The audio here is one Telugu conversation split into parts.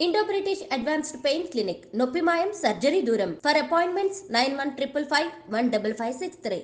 Indo British advanced pain clinic నొప్పి మాయం సర్జరీ దూరం ఫర్ అపాయింట్మెంట్స్ 9155515563.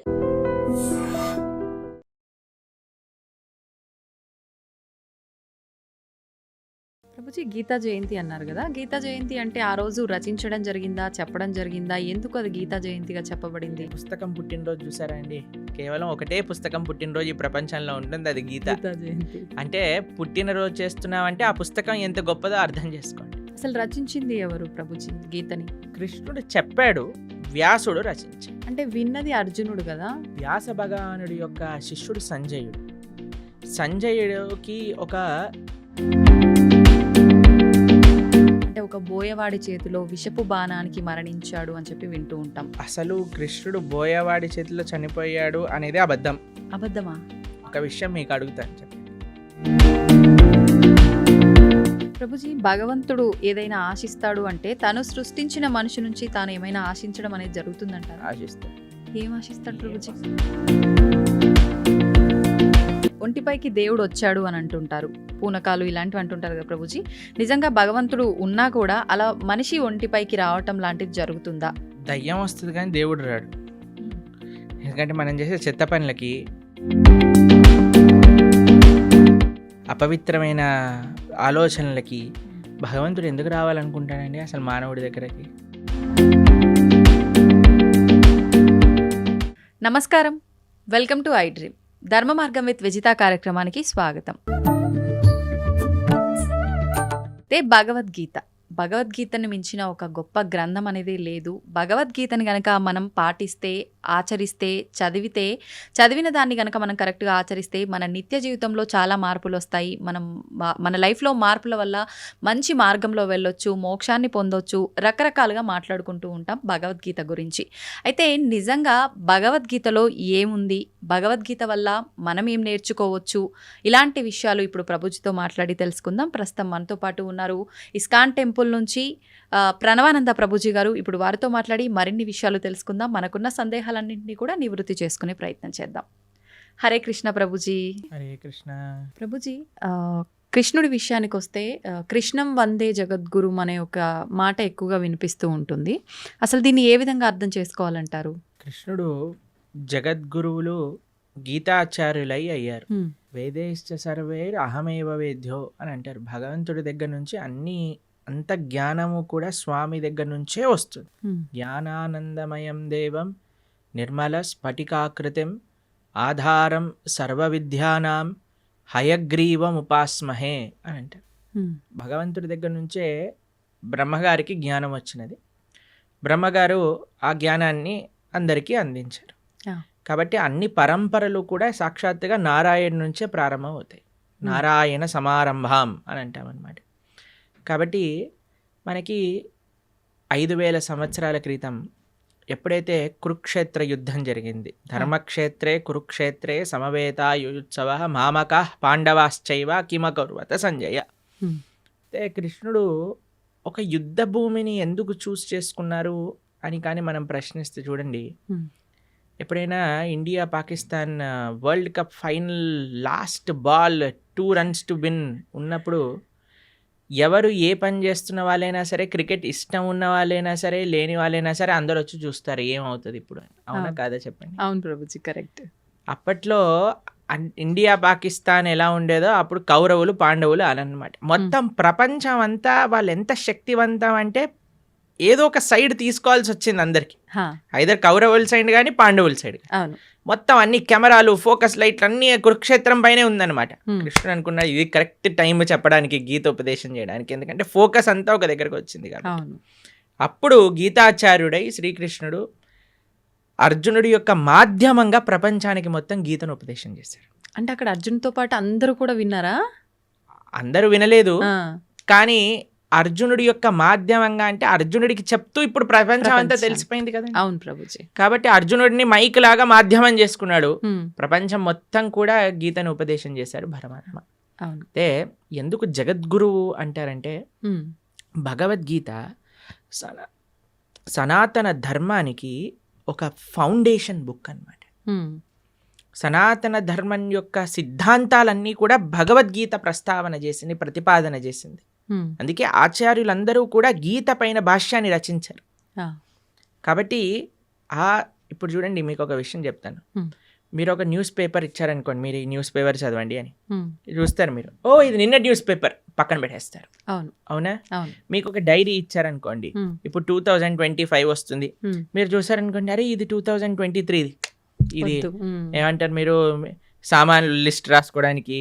ప్రభుజీ గీతా జయంతి అన్నారు కదా, గీతా జయంతి అంటే ఆ రోజు రచించడం జరిగిందా, చెప్పడం జరిగిందా, ఎందుకు అది గీతా జయంతిగా చెప్పబడింది? పుస్తకం పుట్టినరోజు చూసారా అండి? కేవలం ఒకటే పుస్తకం పుట్టినరోజు ఈ ప్రపంచంలో ఉంటుంది, అది గీత. గీతా జయంతి అంటే పుట్టినరోజు చేస్తున్నామంటే ఆ పుస్తకం ఎంత గొప్పదో అర్థం చేసుకోండి. అసలు రచించింది ఎవరు ప్రభుజీ గీతని? కృష్ణుడు చెప్పాడు, వ్యాసుడు రచించాడు. అంటే విన్నది అర్జునుడు కదా. వ్యాస భగవానుడి యొక్క శిష్యుడు సంజయుడు. సంజయుడికి అంటే ఒక బోయవాడి చేతిలో విషపు బాణానికి మరణించాడు అని చెప్పి వింటూ ఉంటాం. అసలు కృష్ణుడు బోయవాడి చేతిలో చనిపోయాడు అనేది అబద్ధం. అబద్ధమా? ఒక విషయం మీకు అడుగుతాను చెప్పండి. ప్రభుజీ, భగవంతుడు ఏదైనా ఆశిస్తాడు అంటే తను సృష్టించిన మనిషి నుంచి తాను ఏమైనా ఆశించడం అనేది జరుగుతుందంటారా? ఆశిస్తాను. ఏం ఆశిస్తాడు ప్రభుజీ? ఒంటిపైకి దేవుడు వచ్చాడు అని అంటుంటారు, పూనకాలు ఇలాంటివి అంటుంటారు కదా ప్రభుజీ. నిజంగా భగవంతుడు ఉన్నా కూడా అలా మనిషి ఒంటిపైకి రావటం లాంటిది జరుగుతుందా? దయ్యం వస్తుంది కానీ దేవుడు రాడు. ఎందుకంటే మనం చేసే చెత్త పనులకి, అపవిత్రమైన ఆలోచనలకి భగవంతుడు ఎందుకు రావాలనుకుంటాడండి అసలు మానవుడి దగ్గరకి? నమస్కారం, వెల్కమ్ టు ఐ డ్రీమ్. ధర్మ మార్గం విత్ విజిత కార్యక్రమానికి స్వాగతం. భగవద్గీతను మించిన ఒక గొప్ప గ్రంథం అనేది లేదు. భగవద్గీతను గనక మనం పాటిస్తే, ఆచరిస్తే, చదివిన దాన్ని గనక మనం కరెక్ట్గా ఆచరిస్తే మన నిత్య జీవితంలో చాలా మార్పులు వస్తాయి. మన లైఫ్లో మార్పుల వల్ల మంచి మార్గంలో వెళ్ళొచ్చు, మోక్షాన్ని పొందొచ్చు. రకరకాలుగా మాట్లాడుకుంటూ ఉంటాం భగవద్గీత గురించి. అయితే నిజంగా భగవద్గీతలో ఏముంది, భగవద్గీత వల్ల మనం ఏం నేర్చుకోవచ్చు, ఇలాంటి విషయాలు ఇప్పుడు ప్రభుజీతో మాట్లాడి తెలుసుకుందాం. ప్రస్తుతం మనతో పాటు ఉన్నారు ఇస్కాన్ టెంపుల్ నుంచి ప్రణవానంద ప్రభుజీ గారు. ఇప్పుడు వారితో మాట్లాడి మరిన్ని విషయాలు తెలుసుకుందాం. మనకున్న సందేహాలన్నింటినీ కూడా నివృత్తి చేసుకునే ప్రయత్నం చేద్దాం. హరే కృష్ణ ప్రభుజీ. హరే కృష్ణ ప్రభుజీ, కృష్ణుడి విషయానికి వస్తే కృష్ణం వందే జగద్గురు అనే ఒక మాట ఎక్కువగా వినిపిస్తూ ఉంటుంది. అసలు దీన్ని ఏ విధంగా అర్థం చేసుకోవాలంటారు? కృష్ణుడు జగద్గురువులు గీతాచార్యులై అయ్యారు. వేదేశ్చ సర్వేర్ అహమేవ వేద్యో అని అంటారు. భగవంతుడి దగ్గర నుంచి అంత జ్ఞానము కూడా స్వామి దగ్గర నుంచే వస్తుంది. జ్ఞానానందమయం దేవం నిర్మల స్ఫటికాకృతిం ఆధారం సర్వ విద్యానాం హయగ్రీవం ఉపాస్మహే అని అంటారు. భగవంతుడి దగ్గర నుంచే బ్రహ్మగారికి జ్ఞానం వచ్చినది. బ్రహ్మగారు ఆ జ్ఞానాన్ని అందరికీ అందించారు. కాబట్టి అన్ని పరంపరలు కూడా సాక్షాత్తుగా నారాయణ నుంచే ప్రారంభం అవుతాయి. నారాయణ సమారంభం అని అంటామన్నమాట. కాబట్టి మనకి 5000 సంవత్సరాల క్రితం ఎప్పుడైతే కురుక్షేత్ర యుద్ధం జరిగింది, ధర్మక్షేత్రే కురుక్షేత్రే సమవేతాయుత్సవ మామక పాండవాశ్చైవ కిమకర్వత సంజయ. అయితే కృష్ణుడు ఒక యుద్ధ భూమిని ఎందుకు చూస్ చేసుకున్నారు అని కానీ మనం ప్రశ్నిస్తే చూడండి, ఎప్పుడైనా India Pakistan world cup final last ball 2 runs to win ఉన్నప్పుడు ఎవరు ఏ పని చేస్తున్న వాళ్ళైనా సరే, క్రికెట్ ఇష్టం ఉన్న వాళ్ళైనా సరే, లేని వాళ్ళైనా సరే అందరూ వచ్చి చూస్తారు ఏమవుతుంది ఇప్పుడు. అవునా కాదా చెప్పండి? అవును ప్రభుజీ, కరెక్ట్. అప్పట్లో ఇండియా పాకిస్తాన్ ఎలా ఉండేదో అప్పుడు కౌరవులు పాండవులు అలన్నమాట. మొత్తం ప్రపంచం అంతా వాళ్ళు ఎంత శక్తివంతం అంటే ఏదో ఒక సైడ్ తీసుకోవాల్సి వచ్చింది అందరికి. ఐదర్ కౌరవుల సైడ్ కానీ పాండవుల సైడ్. మొత్తం అన్ని కెమెరాలు, ఫోకస్ లైట్లు అన్ని కురుక్షేత్రం పైనే ఉందన్నమాట. కృష్ణుడు అనుకున్నాడు ఇది కరెక్ట్ టైం చెప్పడానికి, గీత ఉపదేశం చేయడానికి, ఎందుకంటే ఫోకస్ అంతా ఒక దగ్గరకు వచ్చింది కాబట్టి. అప్పుడు గీతాచార్యుడై శ్రీకృష్ణుడు అర్జునుడి యొక్క మాధ్యమంగా ప్రపంచానికి మొత్తం గీతను ఉపదేశం చేశారు. అంటే అక్కడ అర్జునుడితో పాటు అందరూ కూడా విన్నారా? అందరూ వినలేదు, కానీ అర్జునుడి యొక్క మాధ్యమంగా, అంటే అర్జునుడికి చెప్తూ ఇప్పుడు ప్రపంచం అంతా తెలిసిపోయింది కదా. అవును ప్రభుజీ. కాబట్టి అర్జునుడిని మైక్ లాగా మాధ్యమం చేసుకున్నాడు. ప్రపంచం మొత్తం కూడా గీతను ఉపదేశం చేశాడు పరమాత్మ. అయితే ఎందుకు జగద్గురువు అంటారంటే, భగవద్గీత సనాతన ధర్మానికి ఒక ఫౌండేషన్ బుక్ అన్నమాట. సనాతన ధర్మం యొక్క సిద్ధాంతాలన్నీ కూడా భగవద్గీత ప్రస్తావన చేసింది, ప్రతిపాదన చేసింది. అందుకే ఆచార్యులందరూ కూడా గీత పైన భాష్యాన్ని రచించారు. కాబట్టి ఇప్పుడు చూడండి, మీకు ఒక విషయం చెప్తాను. మీరు ఒక న్యూస్ పేపర్ ఇచ్చారనుకోండి, మీరు ఈ న్యూస్ పేపర్ చదవండి అని చూస్తారు. మీరు ఇది నిన్న న్యూస్ పేపర్ పక్కన పెట్టేస్తారు. అవునా? మీకు ఒక డైరీ ఇచ్చారనుకోండి, ఇప్పుడు 2025 వస్తుంది, మీరు చూసారనుకోండి, అరే ఇది 2023, ఇది ఏమంటారు, మీరు సామాన్లు లిస్ట్ రాసుకోవడానికి,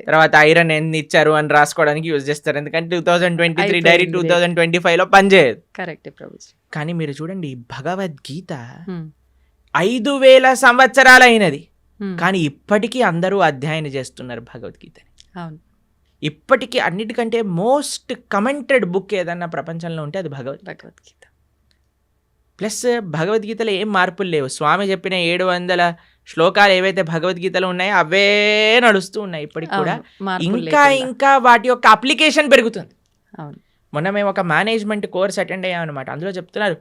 తర్వాత ఐరన్ ఎన్ని ఇచ్చారు అని రాసుకోవడానికి యూజ్ చేస్తారు. ఎందుకంటే 2023 డైరీ 2025 లో పనిచేయదు. కరెక్ట్ ప్రభుజీ. కానీ మీరు చూడండి, భగవద్గీత 5000 సంవత్సరాలు అయినది, కానీ ఇప్పటికీ అందరూ అధ్యయనం చేస్తున్నారు భగవద్గీతని. ఇప్పటికీ అన్నిటికంటే మోస్ట్ కమెంటెడ్ బుక్ ఏదన్నా ప్రపంచంలో ఉంటే అది భగవద్గీత. ప్లస్ భగవద్గీతలో ఏం మార్పులు లేవు. స్వామి చెప్పిన 700 శ్లోకాలు ఏవైతే భగవద్గీతలో ఉన్నాయో అవే నడుస్తూ ఉన్నాయి ఇప్పటికి కూడా. ఇంకా వాటి యొక్క అప్లికేషన్ పెరుగుతుంది. మొన్న మేము ఒక మేనేజ్మెంట్ కోర్స్ అటెండ్ అయ్యామన్నమాట. అందులో చెప్తున్నారు,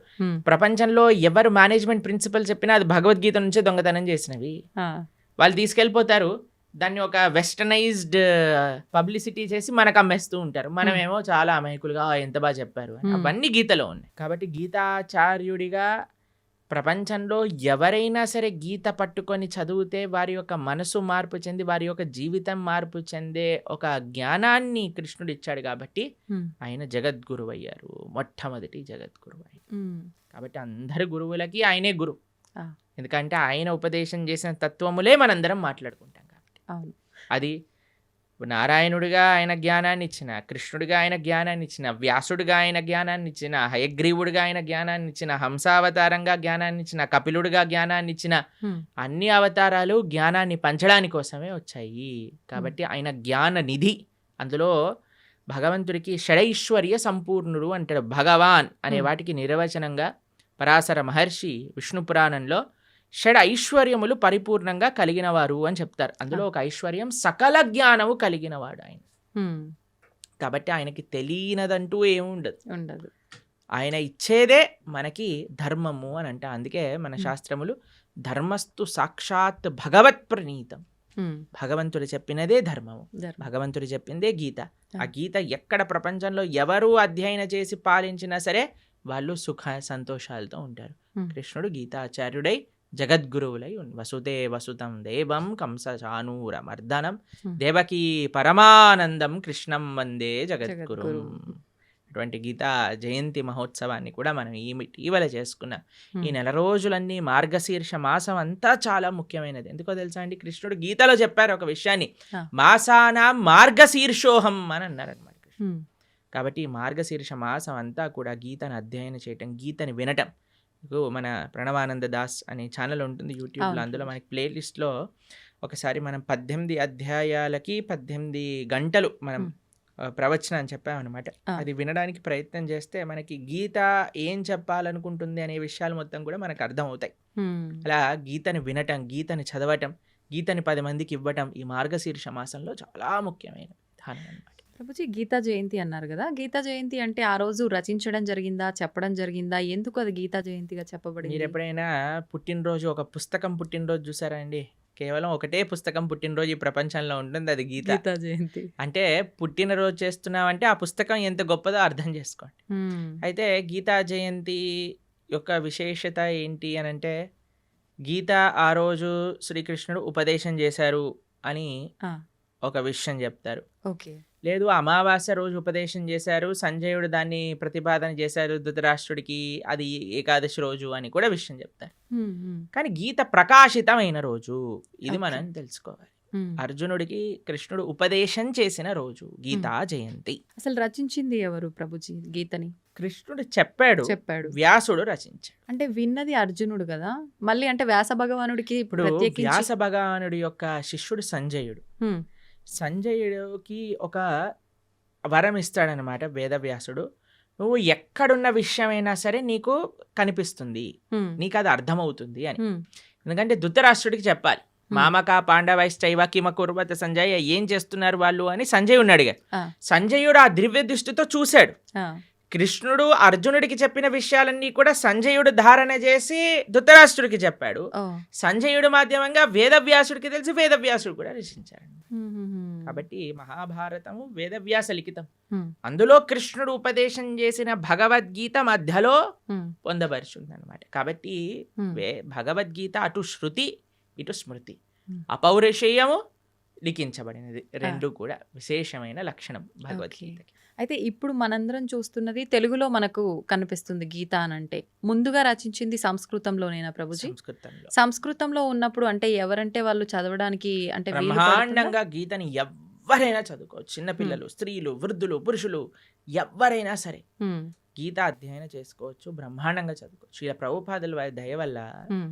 ప్రపంచంలో ఎవరు మేనేజ్మెంట్ ప్రిన్సిపల్ చెప్పినా అది భగవద్గీత నుంచే దొంగతనం చేసినవి. వాళ్ళు తీసుకెళ్ళిపోతారు, దాన్ని ఒక వెస్టర్నైజ్డ్ పబ్లిసిటీ చేసి మనకు అమ్మేస్తూ ఉంటారు. మనమేమో చాలా అమాయకులుగా ఎంత బాగా చెప్పారు. అవన్నీ గీతలో ఉన్నాయి. కాబట్టి గీతాచార్యుడిగా ప్రపంచంలో ఎవరైనా సరే గీత పట్టుకొని చదివితే వారి యొక్క మనసు మార్పు చెంది, వారి యొక్క జీవితం మార్పు చెందే ఒక జ్ఞానాన్ని కృష్ణుడు ఇచ్చాడు. కాబట్టి ఆయన జగద్గురువు అయ్యారు, మొట్టమొదటి జగద్గురువు అయ్యారు. కాబట్టి అందరు గురువులకి ఆయనే గురువు. ఎందుకంటే ఆయన ఉపదేశం చేసిన తత్వములే మనందరం మాట్లాడుకుంటాం. కాబట్టి అది నారాయణుడిగా ఆయన జ్ఞానాన్ని ఇచ్చిన, కృష్ణుడిగా ఆయన జ్ఞానాన్ని ఇచ్చిన, వ్యాసుడిగా ఆయన జ్ఞానాన్ని ఇచ్చిన, హయగ్రీవుడిగా ఆయన జ్ఞానాన్ని ఇచ్చిన, హంసావతారంగా జ్ఞానాన్ని ఇచ్చిన, కపిలుడిగా జ్ఞానాన్ని ఇచ్చిన, అన్ని అవతారాలు జ్ఞానాన్ని పంచడానికి కోసమే వచ్చాయి. కాబట్టి ఆయన జ్ఞాన నిధి. అందులో భగవంతుడికి షడైశ్వర్య సంపూర్ణుడు అంటాడు. భగవాన్ అనే వాటికి నిర్వచనంగా పరాశర మహర్షి విష్ణు పురాణంలో షడ్ ఐశ్వర్యములు పరిపూర్ణంగా కలిగినవారు అని చెప్తారు. అందులో ఒక ఐశ్వర్యం సకల జ్ఞానము కలిగినవాడు ఆయన. కాబట్టి ఆయనకి తెలియనదంటూ ఏముండదు. ఆయన ఇచ్చేదే మనకి ధర్మము అని అంట. అందుకే మన శాస్త్రములు ధర్మస్తు సాక్షాత్ భగవత్ ప్రణీతం. భగవంతుడు చెప్పినదే ధర్మము, భగవంతుడు చెప్పిందే గీత. ఆ గీత ఎక్కడ ప్రపంచంలో ఎవరు అధ్యయనం చేసి పాలించినా సరే వాళ్ళు సుఖ సంతోషాలతో ఉంటారు. కృష్ణుడు గీతాచార్యుడై జగద్గురువులై వసుదే వసుతం దేవం కంస చానూర మర్దనం దేవకీ పరమానందం కృష్ణం వందే జగద్గురు. అటువంటి గీతా జయంతి మహోత్సవాన్ని కూడా మనం ఇటీవల చేసుకున్నాం. ఈ నెల రోజులన్నీ మార్గశీర్ష మాసం అంతా చాలా ముఖ్యమైనది. ఎందుకో తెలుసా అండి, కృష్ణుడు గీతలో చెప్పారు ఒక విషయాన్ని, మాసానా మార్గశీర్షోహం అని అన్నారనమాట. కాబట్టి ఈ మార్గశీర్ష మాసం అంతా కూడా గీతను అధ్యయనం చేయటం, గీతని వినటం. మన ప్రణవానంద దాస్ అనే ఛానల్ ఉంటుంది యూట్యూబ్లో. అందులో మనకి ప్లేలిస్ట్లో ఒకసారి మనం 18 అధ్యాయాలకి 18 గంటలు మనం ప్రవచనం అని చెప్పామన్నమాట. అది వినడానికి ప్రయత్నం చేస్తే మనకి గీత ఏం చెప్పాలనుకుంటుంది అనే విషయాలు మొత్తం కూడా మనకు అర్థమవుతాయి. అలా గీతని వినటం, గీతని చదవటం, గీతని 10 మందికి ఇవ్వటం ఈ మార్గశీర్ష మాసంలో చాలా ముఖ్యమైన విధానం అన్నమాట. ప్రభుజీ, గీతా జయంతి అన్నారు కదా, గీతా జయంతి అంటే ఆ రోజు రచించడం జరిగిందా, చెప్పడం జరిగిందా, ఎందుకు అది గీతా జయంతిగా చెప్పబడింది? మీరు ఎప్పుడైనా పుట్టినరోజు, ఒక పుస్తకం పుట్టినరోజు చూసారా అండి? కేవలం ఒకటే పుస్తకం పుట్టినరోజు ఈ ప్రపంచంలో ఉంటుంది, అది గీతా జయంతి. అంటే పుట్టినరోజు చేస్తున్నామంటే ఆ పుస్తకం ఎంత గొప్పదో అర్థం చేసుకోండి. అయితే గీతా జయంతి యొక్క విశేషత ఏంటి అని అంటే, గీత ఆ రోజు శ్రీకృష్ణుడు ఉపదేశం చేశారు అని ఒక విషయం చెప్తారు. లేదు, అమావాస్య రోజు ఉపదేశం చేశారు, సంజయుడు దాన్ని ప్రతిపాదన చేశారు ధృతరాష్ట్రుడికి, అది ఏకాదశి రోజు అని కూడా విషయం చెప్తారు. కానీ గీత ప్రకాశితమైన రోజు ఇది మనం తెలుసుకోవాలి. అర్జునుడికి కృష్ణుడు ఉపదేశం చేసిన రోజు గీతా జయంతి. అసలు రచించింది ఎవరు ప్రభుజీ గీతని? కృష్ణుడు చెప్పాడు, వ్యాసుడు రచించాడు. అంటే విన్నది అర్జునుడు కదా, మళ్ళీ అంటే వ్యాస భగవానుడికి ఇప్పుడు వ్యాస భగవానుడి యొక్క శిష్యుడు సంజయుడు. సంజయుడికి ఒక వరం ఇస్తాడనమాట వేదవ్యాసుడు. నువ్వు ఎక్కడున్న విషయమైనా సరే నీకు కనిపిస్తుంది, నీకు అది అర్థమవుతుంది అని. ఎందుకంటే ధృతరాష్ట్రుడికి చెప్పాలి, మామక పాండవైశ్చైవ కిమ కుర్వత సంజయ్, ఏం చేస్తున్నారు వాళ్ళు అని సంజయుడిని అడిగారు. సంజయుడు ఆ దివ్య దృష్టితో చూశాడు. కృష్ణుడు అర్జునుడికి చెప్పిన విషయాలన్నీ కూడా సంజయుడు ధారణ చేసి ధృతరాష్ట్రుడికి చెప్పాడు. సంజయుడు మాధ్యమంగా వేదవ్యాసుడికి తెలిసి వేదవ్యాసుడు కూడా రచించాడు. కాబట్టి మహాభారతము వేదవ్యాస లిఖితం. Hmm. అందులో కృష్ణుడు ఉపదేశం చేసిన భగవద్గీత మధ్యలో Hmm. పొందపరిచింది అనమాట. కాబట్టి Hmm. భగవద్గీత అటు శృతి ఇటు స్మృతి, Hmm. అపౌరుషేయము లిఖించబడినది. రెండు కూడా విశేషమైన లక్షణం భగవద్గీతకి. అయితే ఇప్పుడు మనందరం చూస్తున్నది తెలుగులో మనకు కనిపిస్తుంది గీత అనంటే. ముందుగా రచించింది సంస్కృతంలోనేనా ప్రభుజీ? సంస్కృతంలో సంస్కృతంలో ఉన్నప్పుడు అంటే ఎవరంటే వాళ్ళు చదవడానికి అంటే వీలు పడుతుందా? బ్రహ్మాండంగా గీతని ఎవ్వరైనా చదువుకోవచ్చు. చిన్నపిల్లలు, స్త్రీలు, వృద్ధులు, పురుషులు ఎవ్వరైనా సరే Hmm. గీత అధ్యయనం చేసుకోవచ్చు, బ్రహ్మాండంగా చదువుకోవచ్చు. ఇలా ప్రభుపాదుల వారి దయ వల్ల Hmm.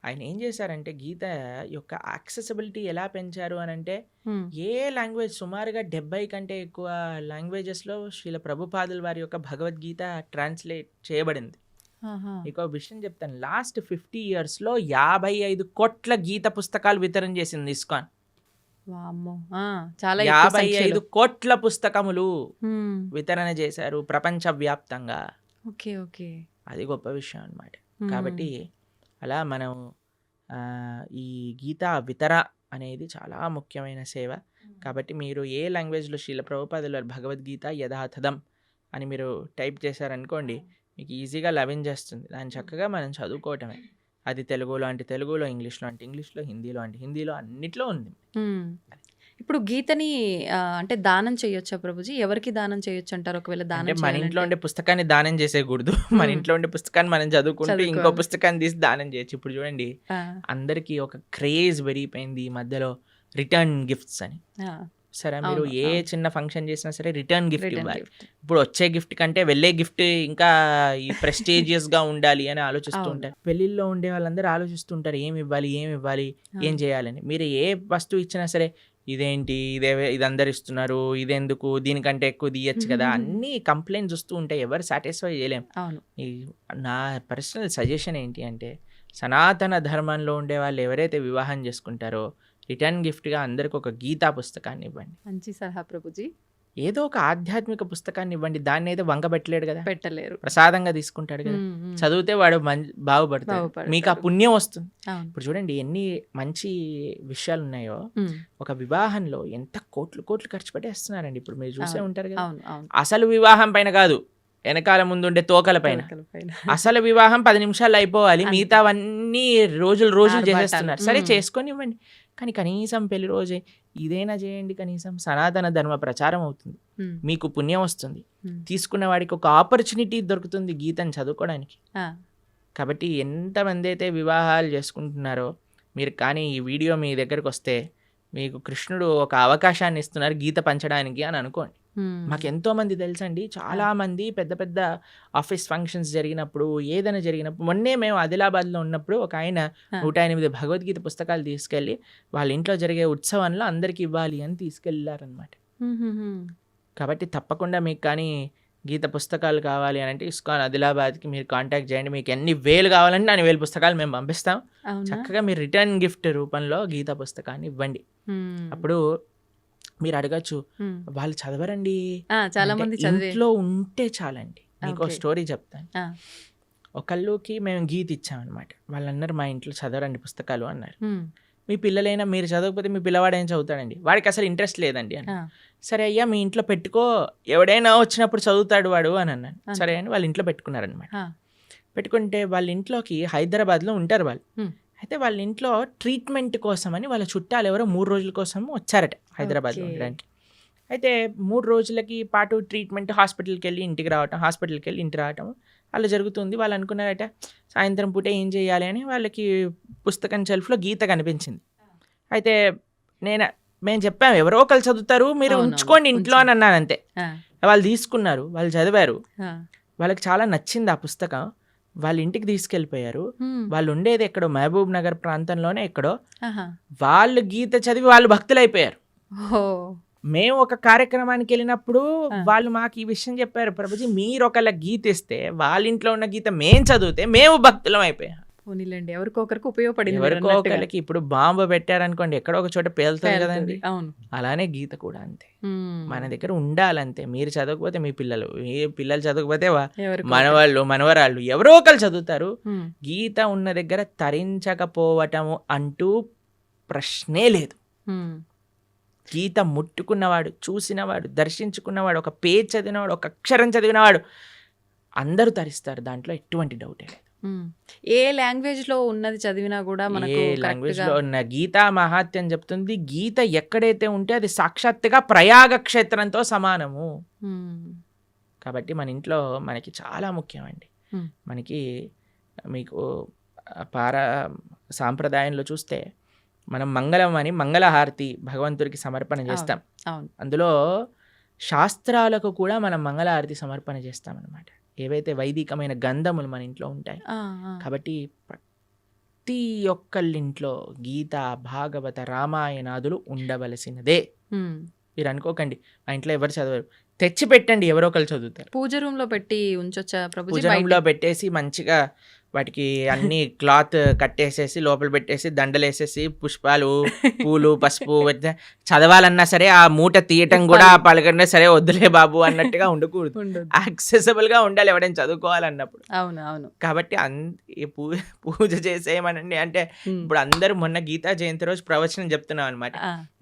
ఆయన ఏం చేశారంటే గీత యొక్క యాక్సెసిబిలిటీ ఎలా పెంచారు అని అంటే, Hmm. ఏ లాంగ్వేజ్ సుమారుగా 70 కంటే ఎక్కువ లాంగ్వేజెస్లో శ్రీల ప్రభుపాదుల వారి యొక్క భగవద్గీత ట్రాన్స్లేట్ చేయబడింది. ఆహా. మీకు విషయం చెప్తాను, లాస్ట్ 50 yearsలో 55 కోట్ల గీత పుస్తకాలు వితరణ చేసింది ఇస్కాన్. వామ్మో. చాలా ఎక్కువ 55 సంఖ్యలో. కోట్ల పుస్తకములు Hmm. వితరణ చేశారు ప్రపంచవ్యాప్తంగా. Okay okay. అది గొప్ప విషయం అన్నమాట. Hmm. కాబట్టి అలా మనం ఈ గీతా వితర అనేది చాలా ముఖ్యమైన సేవ. కాబట్టి మీరు ఏ లాంగ్వేజ్లో శ్రీల ప్రభుపాదుల వారి భగవద్గీత యథాతథం అని మీరు టైప్ చేశారనుకోండి, మీకు ఈజీగా లభించేస్తుంది. దాన్ని చక్కగా మనం చదువుకోవటమే. అది తెలుగులో అంటే తెలుగులో, ఇంగ్లీష్లో అంటే ఇంగ్లీష్లో, హిందీలో అంటే హిందీలో, అన్నిట్లో ఉంది. Hmm. ఇప్పుడు గీతని అంటే దానం చేయొచ్చా ప్రభుజీ? ఎవరికి దానం చేయొచ్చు అంటారు ఒకవేళ అంటే దానం మన ఇంట్లో చేయాలంటే? ఉండే పుస్తకాన్ని దానం చేసేయకూడదు. మన ఇంట్లో ఉండే పుస్తకాన్ని మనం చదువుకుంటూ ఇంకో చదువుకోవాలి. పుస్తకాన్ని తీసి దానం చేయొచ్చు. ఇప్పుడు చూడండి, ఆ, అందరికీ ఒక క్రేజ్ పెరిగిపోయింది ఈ మధ్యలో, రిటర్న్ గిఫ్ట్స్ అని. ఆ, సరే, మీరు అవును, ఏ అవును. చిన్న ఫంక్షన్ చేసినా సరే రిటర్న్ గిఫ్ట్ రిటర్న్ ఇవ్వాలి. గిఫ్ట్. ఇప్పుడు వచ్చే గిఫ్ట్ కంటే వెళ్ళే గిఫ్ట్ ఇంకా ఈ ప్రెస్టీజియస్ గా ఉండాలి అని ఆలోచిస్తూ అవును. ఉంటారు. పెళ్లిల్లో ఉండే వాళ్ళందరూ ఆలోచిస్తుంటారు ఏం ఇవ్వాలి, ఏం చేయాలని. మీరు ఏ వస్తువు ఇచ్చినా సరే, ఇదేంటి, ఇది అందరు ఇస్తున్నారు, ఇదెందుకు, దీనికంటే ఎక్కువ తీయచ్చు కదా, అన్ని కంప్లైంట్స్ వస్తూ ఉంటాయి. ఎవరు సాటిస్ఫై చేయలేం. అవును. నా పర్సనల్ సజెషన్ ఏంటి అంటే, సనాతన ధర్మంలో ఉండే వాళ్ళు ఎవరైతే వివాహం చేసుకుంటారో రిటర్న్ గిఫ్ట్గా అందరికి ఒక గీతా పుస్తకాన్ని ఇవ్వండి. మంచి సలహా ప్రభుజీ. ఏదో ఒక ఆధ్యాత్మిక పుస్తకాన్ని ఇవ్వండి. దాన్ని అయితే వంకబెట్టలేడు కదా, పెట్టలేరు. ప్రసాదంగా తీసుకుంటాడు కదా. Hmm, hmm. చదివితే వాడు బాగుపడతాడు, బాగుపడతాడు. మీకు ఆ పుణ్యం వస్తుంది. అవును. ఇప్పుడు చూడండి ఎన్ని మంచి విషయాలు ఉన్నాయో. Hmm. ఒక వివాహంలో ఎంత కోట్లు ఖర్చు పెట్టేస్తున్నారండి. ఇప్పుడు మీరు చూసే అవును. ఉంటారు కదా. అవును అవును. అసలు వివాహం పైన కాదు, వెనకాల ముందు ఉండే తోకల పైన. తోకల పైన. అసలు వివాహం 10 నిమిషాలు అయిపోవాలి, అంతే. మిగతావన్నీ రోజులు ఆర్భాటాలు. చేసేస్తున్నారు. సరే, మ్మ్. చేసుకొని ఇవ్వండి, కానీ కనీసం పెళ్లి రోజే ఇదైనా చేయండి. కనీసం సనాతన ధర్మ ప్రచారం అవుతుంది, Hmm. మీకు పుణ్యం వస్తుంది, Hmm. తీసుకున్న వాడికి ఒక ఆపర్చునిటీ దొరుకుతుంది గీతను చదువుకోవడానికి. ఆ, కాబట్టి ఎంతమంది అయితే వివాహాలు చేసుకుంటున్నారో మీరు, కానీ ఈ వీడియో మీ దగ్గరకు వస్తే మీకు కృష్ణుడు ఒక అవకాశాన్ని ఇస్తున్నారు గీత పంచడానికి అని అనుకోండి. hmm. మాకు ఎంతోమంది తెలుసండి, చాలామంది పెద్ద పెద్ద ఆఫీస్ ఫంక్షన్స్ జరిగినప్పుడు, ఏదైనా జరిగినప్పుడు, మొన్నే మేము ఆదిలాబాద్లో ఉన్నప్పుడు ఒక ఆయన 108 భగవద్గీత పుస్తకాలు తీసుకెళ్ళి వాళ్ళ ఇంట్లో జరిగే ఉత్సవంలో అందరికి ఇవ్వాలి అని తీసుకెళ్ళారనమాట. Hmm, hmm, hmm. కాబట్టి తప్పకుండా మీకు కానీ గీత పుస్తకాలు కావాలి అని అంటే ఇస్కాన్ ఆదిలాబాద్కి మీరు కాంటాక్ట్ చేయండి. మీకు ఎన్ని వేలు కావాలంటే అన్ని వేలు పుస్తకాలు మేము పంపిస్తాం. అవునా? చక్కగా మీరు రిటర్న్ గిఫ్ట్ రూపంలో గీత పుస్తకాన్ని ఇవ్వండి. Hmm. అప్పుడు మీరు అడగచ్చు, Hmm. వాళ్ళు చదవరండి చాలా అంటే మంది చదివే. ఇంట్లో ఉంటే చాలండి. మీకు Okay. స్టోరీ చెప్తాను. ఆ. ఒకళ్ళకి మేము గీత ఇచ్చామన్నమాట. వాళ్ళు అన్నారు మా ఇంట్లో చదవరండి పుస్తకాలు అన్నారు. Hmm. మీ పిల్లలైనా మీరు చదవకపోతే మీ పిల్లవాడు ఏం చదువుతాడండి, వాడికి అసలు ఇంట్రెస్ట్ లేదండి అని. ఆ. సరే అయ్యా మీ ఇంట్లో పెట్టుకో, ఎవడైనా వచ్చినప్పుడు చదువుతాడు వాడు అని అన్నాను. అంతే. సరే అని వాళ్ళ ఇంట్లో పెట్టుకున్నారనమాట. ఆ. పెట్టుకుంటే వాళ్ళ ఇంట్లోకి హైదరాబాద్లో ఉంటారు వాళ్ళు. Hmm. అయితే వాళ్ళ ఇంట్లో ట్రీట్మెంట్ కోసం అని వాళ్ళ చుట్టాలు ఎవరో 3 రోజుల కోసం వచ్చారట హైదరాబాద్లో Okay. ఉండడానికి. అయితే 3 రోజులకి పాటు ట్రీట్మెంట్, హాస్పిటల్కి వెళ్ళి ఇంటికి రావటం, హాస్పిటల్కి వెళ్ళి ఇంటికి రావటం అలా జరుగుతుంది. వాళ్ళు అనుకున్నారట సాయంత్రం పూట ఏం చేయాలి అని వాళ్ళకి పుస్తకం షెల్ఫ్లో గీత కనిపించింది. అయితే మేము చెప్పాము ఎవరో ఒకరు చదువుతారు, మీరు అవునవును, ఉంచుకోండి ఇంట్లో అని అన్నాను అంతే. ఆ. వాళ్ళు తీసుకున్నారు, వాళ్ళు చదివారు, ఆ. వాళ్ళకి చాలా నచ్చింది ఆ పుస్తకం. వాళ్ళ ఇంటికి తీసుకెళ్ళిపోయారు. Hmm. వాళ్ళు ఉండేది ఎక్కడో మహబూబ్ నగర్ ప్రాంతంలోనే ఎక్కడో. ఆహా. వాళ్ళు గీత చదివి వాళ్ళు భక్తులైపోయారు. ఓ. మేము ఒక కార్యక్రమానికి వెళ్ళినప్పుడు ఆ. వాళ్ళు మాకు ఈ విషయం చెప్పారు, ప్రభుజీ మీరు ఒకళ్ళ గీత ఇస్తే వాళ్ళ ఇంట్లో ఉన్న గీత మేం చదివితే మేము భక్తులం అయిపోయాం. పోనీలేండి, ఎవరికొకరికి ఉపయోగపడింది మీరు ఎవరికో అన్నట్టుగా. ఒకళ్ళకి ఇప్పుడు బాంబు పెట్టారనుకోండి ఎక్కడో ఒక చోట పేలుతుంది పేలుతుంది. కదండి, అవును. అలానే గీత కూడా అంతే. Hmm. మన దగ్గర ఉండాలంతే. మీరు చదవకపోతే మీ పిల్లలు, ఏ పిల్లలు చదవకపోతే ఎవరికో మనవాళ్ళు మనవరాళ్ళు ఎవరో ఒకళ్ళు చదువుతారు. Hmm. గీత ఉన్న దగ్గర తరించకపోవటము అంటూ ప్రశ్నే లేదు. Hmm. గీత ముట్టుకున్నవాడు, చూసినవాడు, దర్శించుకున్నవాడు, ఒక పేజ్ చదివినవాడు, ఒక అక్షరం చదివినవాడు అందరూ తరిస్తారు. దాంట్లో ఎటువంటి డౌటే లేదు. ఏ లాంగ్వేజ్ లో ఉన్నది చదివినా కూడా మనకు ఏ లాంగ్వేజ్ లో ఉన్న గీతా మహాత్యం చెప్తుంది. గీత ఎక్కడైతే ఉంటే అది సాక్షాత్తుగా ప్రయాగ క్షేత్రంతో సమానము. కాబట్టి మన ఇంట్లో మనకి చాలా ముఖ్యమండి. మనకి మీకు సాంప్రదాయంలో చూస్తే మనం మంగళం అని మంగళహారతి భగవంతుడికి సమర్పణ చేస్తాం. అందులో శాస్త్రాలకు కూడా మనం మంగళహారతి సమర్పణ చేస్తాం అన్నమాట. ఏవైతే వైదికమైన గంధములు మన ఇంట్లో ఉంటాయి. కాబట్టి ప్రతి ఒక్కళ్ళింట్లో గీత, భాగవత, రామాయణాదులు ఉండవలసినదే. మీరు అనుకోకండి మా ఇంట్లో ఎవరు చదవరు, తెచ్చి పెట్టండి, ఎవరో ఒకరు చదువుతారు. పూజ రూమ్ లో పెట్టి ఉంచొచ్చా ప్రభుజీ? పూజ రూమ్ లో పెట్టేసి మంచిగా వాటికి అన్ని క్లాత్ కట్టేసేసి లోపల పెట్టేసి దండలేసేసి పుష్పాలు, పూలు, పసుపు చదవాలన్నా సరే ఆ మూట తీయటం కూడా పలకన్నా సరే వద్దులే బాబు అన్నట్టుగా ఉండకూడదు. యాక్సెసిబుల్ గా ఉండాలి ఎవరైనా చదువుకోవాలన్నప్పుడు. అవును. కాబట్టి పూజ చేసేయమనండి అంటే ఇప్పుడు అందరూ మొన్న గీతా జయంతి రోజు ప్రవచనం చెప్తున్నాం అనమాట.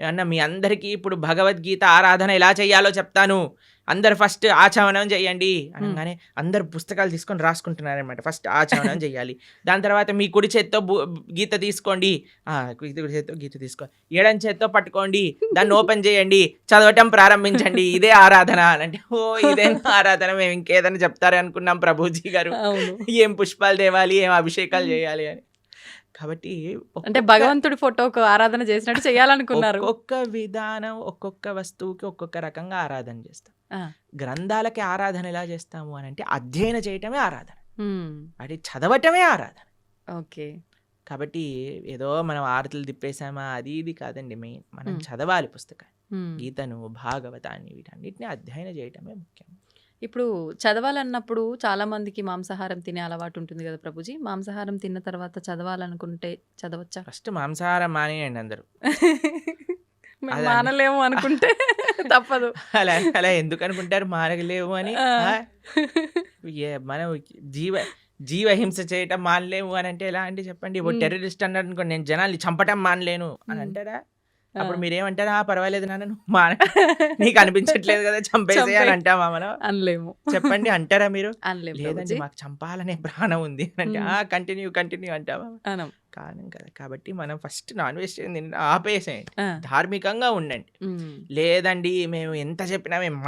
ఏమన్నా మీ అందరికీ ఇప్పుడు భగవద్గీత ఆరాధన ఎలా చేయాలో చెప్తాను, అందరు ఫస్ట్ ఆచమనం చేయండి అనగానే అందరు పుస్తకాలు తీసుకొని రాసుకుంటున్నారనమాట. ఫస్ట్ ఆచమనం చేయాలి, దాని తర్వాత మీ కుడి చేత్తో గీత తీసుకోండి, కుడి చేత్తో గీత తీసుకోండి, ఎడం చేత్తో పట్టుకోండి, దాన్ని ఓపెన్ చేయండి, చదవటం ప్రారంభించండి, ఇదే ఆరాధన అంటే ఓ ఇదే ఆరాధన, మేము ఇంకేదైనా చెప్తారు అనుకున్నాం ప్రభుజీ గారు, ఏం పుష్పాలు తేవాలి, ఏం అభిషేకాలు చేయాలి అని. కాబట్టి అంటే భగవంతుడి ఫోటోకు ఆరాధన చేసినట్టు చేయాలనుకున్నారు. ఒక్కొక్క విధానం ఒక్కొక్క వస్తువుకి ఒక్కొక్క రకంగా ఆరాధన చేస్తాం. గ్రంథాలకి ఆరాధన ఎలా చేస్తాము అని అంటే అధ్యయనం చేయటమే ఆరాధన, అది చదవటమే ఆరాధన. ఓకే. కాబట్టి ఏదో మనం ఆరతులు తిప్పేసామా అది ఇది కాదండి. మెయిన్ మనం చదవాలి పుస్తకాన్ని, గీతను, భాగవతాన్ని, వీటన్నిటిని అధ్యయనం చేయటమే ముఖ్యం. ఇప్పుడు చదవాలన్నప్పుడు చాలా మందికి మాంసాహారం తినే అలవాటు ఉంటుంది కదా ప్రభుజీ. మాంసాహారం తిన్న తర్వాత చదవాలనుకుంటే చదవచ్చా? ఫస్ట్ మాంసాహారం మానేయండి అందరూ. మానలేము అనుకుంటే తప్పదు. అలా ఎందుకు అనుకుంటారు మానలేము అని? మనం జీవహింస చేయటం మానలేము అని అంటే ఎలా అండి చెప్పండి? ఇప్పుడు టెర్రరిస్ట్ అన్నాడు అనుకోండి, నేను జనాల్ని చంపటం మానలేను అని అంటారా? అప్పుడు మీరేమంటారా? పర్వాలేదు నాన్న, నీకు అనిపించట్లేదు కదా చంపేసే అని అంటామా మనం? అనలేము. చెప్పండి, అంటారా మీరు? అనలేము. లేదండి మాకు చంపాలనే ప్రాణం ఉంది అంటే కంటిన్యూ అంటామా? కారణం కదా. కాబట్టి మనం ఫస్ట్ నాన్ వెజిటేరియన్ ఆపేసేయండి, ధార్మికంగా ఉండండి. లేదండి మేము ఎంత చెప్పినా మేము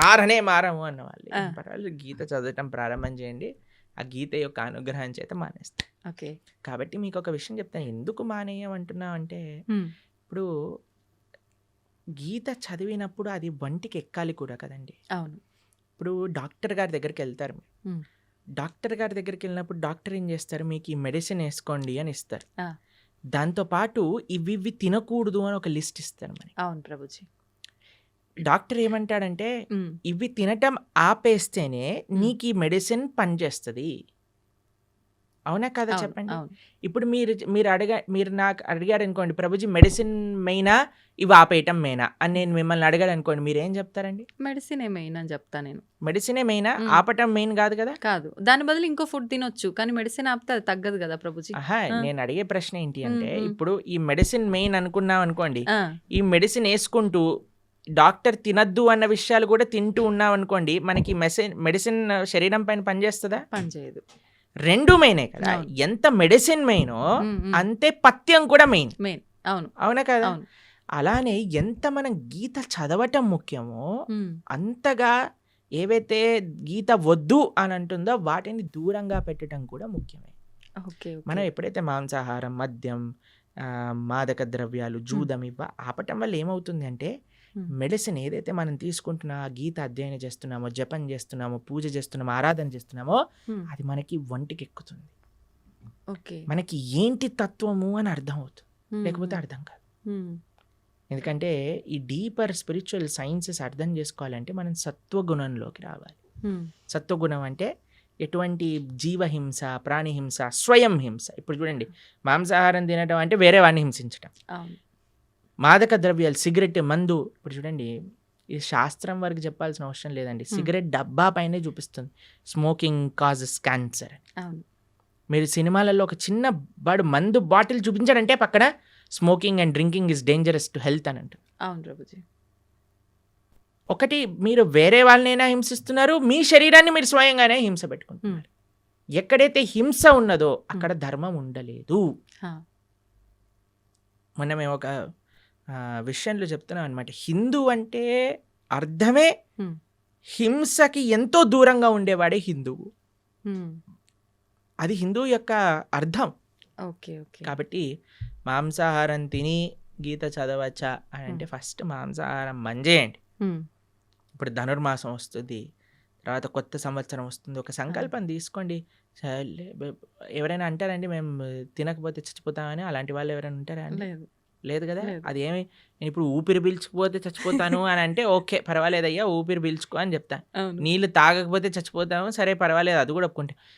మారము అన్న వాళ్ళు పర్వాలేదు, గీత చదవటం ప్రారంభం చేయండి, ఆ గీత యొక్క అనుగ్రహం చేత మానేస్తాం. ఓకే. కాబట్టి మీకు ఒక విషయం చెప్తాను, ఎందుకు మానేయమంటున్నాం అంటే ఇప్పుడు గీత చదివినప్పుడు అది వంటికి ఎక్కాలి కూడా కదండి. అవును. ఇప్పుడు డాక్టర్ గారి దగ్గరికి వెళ్తారు, డాక్టర్ గారి దగ్గరికి వెళ్ళినప్పుడు డాక్టర్ ఏం చేస్తారు, మీకు ఈ మెడిసిన్ వేసుకోండి అని ఇస్తారు. దాంతోపాటు ఇవి తినకూడదు అని ఒక లిస్ట్ ఇస్తారు మనకి. అవును ప్రభుజీ. డాక్టర్ ఏమంటాడంటే ఇవి తినటం ఆపేస్తేనే నీకు ఈ మెడిసిన్ పనిచేస్తుంది. అవునా కదా చెప్పండి. ఇప్పుడు మీరు నాకు అడిగారు అనుకోండి, ప్రభుజీ మెడిసిన్ మెయినా ఇవి ఆపేయటం మెయినా అని నేను మిమ్మల్ని అడిగాడు అనుకోండి, మీరు ఏం చెప్తారండి? మెడిసినే మెయిన్ అని చెప్తా నేను. మెడిసినే మెయినా, ఆపటం మెయిన్ కాదు కదా? కాదు, దాని బదులు ఇంకో ఫుడ్ తినొచ్చు, కానీ మెడిసిన్ ఆపితే అది తగ్గదు కదా ప్రభుజీ. నేను అడిగే ప్రశ్న ఏంటి అంటే, ఇప్పుడు ఈ మెడిసిన్ మెయిన్ అనుకున్నాం అనుకోండి, ఈ మెడిసిన్ వేసుకుంటూ డాక్టర్ తినద్దు అన్న విషయాలు కూడా తింటూ ఉన్నాం అనుకోండి, మనకి మెడిసిన్ శరీరం పైన పనిచేస్తుందా? పనిచేయదు. రెండు మెయినే కదా. ఎంత మెడిసిన్ మెయినో అంతే పథ్యం కూడా మెయిన్. అవునా కదా? అలానే ఎంత మనం గీత చదవటం ముఖ్యమో అంతగా ఏవైతే గీత వద్దు అని అంటుందో వాటిని దూరంగా పెట్టడం కూడా ముఖ్యమే. మనం ఎప్పుడైతే మాంసాహారం, మద్యం, మాదక ద్రవ్యాలు, జూదం ఇవ్వ ఆపటం వల్ల ఏమవుతుంది అంటే, మెడిసిన్ ఏదైతే మనం తీసుకుంటున్నా, గీత అధ్యయనం చేస్తున్నామో, జపం చేస్తున్నామో, పూజ చేస్తున్నామో, ఆరాధన చేస్తున్నామో అది మనకి వంటికి ఎక్కుతుంది. మనకి ఏంటి తత్వము అని అర్థం అవుతుంది, లేకపోతే అర్థం కాదు. ఎందుకంటే ఈ డీపర్ స్పిరిచువల్ సైన్సెస్ అర్థం చేసుకోవాలంటే మనం సత్వగుణంలోకి రావాలి. సత్వగుణం అంటే ఎటువంటి జీవహింస, ప్రాణిహింస, స్వయం హింస. ఇప్పుడు చూడండి, మాంసాహారం తినడం అంటే వేరే వాడిని హింసించడం. మాదక ద్రవ్యాలు, సిగరెట్, మందు, ఇప్పుడు చూడండి ఇది శాస్త్రం వరకు చెప్పాల్సిన అవసరం లేదండి, సిగరెట్ డబ్బా పైనే చూపిస్తుంది స్మోకింగ్ కాజెస్ క్యాన్సర్. మీరు సినిమాలలో ఒక చిన్న వాడు మందు బాటిల్ చూపించాడంటే పక్కన smoking and drinking is dangerous to health అని అంటారు. అవును ప్రభుజీ. ఒకటి మీరు వేరే వాళ్ళనైనా హింసిస్తున్నారు, మీ శరీరాన్ని మీరు స్వయంగానే హింస పెట్టుకుంటున్నారు. ఎక్కడైతే హింస ఉన్నదో అక్కడ ధర్మం ఉండలేదు. మొన్న మేము ఒక విషయంలో చెప్తున్నాం అనమాట. హిందూ అంటే అర్థమే హింసకి ఎంతో దూరంగా ఉండేవాడే హిందువు. అది హిందూ యొక్క అర్థం. Okay okay. కాబట్టి మాంసాహారం తిని గీత చదవచ్చా అని అంటే ఫస్ట్ మాంసాహారం మంజేయండి. ఇప్పుడు ధనుర్మాసం వస్తుంది, తర్వాత కొత్త సంవత్సరం వస్తుంది, ఒక సంకల్పం తీసుకోండి. ఎవరైనా అంటారండి మేము తినకపోతే చచ్చిపోతామని? అలాంటి వాళ్ళు ఎవరైనా ఉంటారా అండి? లేదు కదా. అది ఏమి నేను ఇప్పుడు ఊపిరి పీల్చుకుపోతే చచ్చిపోతాను అని అంటే ఓకే పర్వాలేదయ్యా ఊపిరి పీల్చుకో అని చెప్తాను. నీళ్ళు తాగకపోతే చచ్చిపోతాము, సరే పర్వాలేదు, అది కూడా ఒప్పుకుంటే.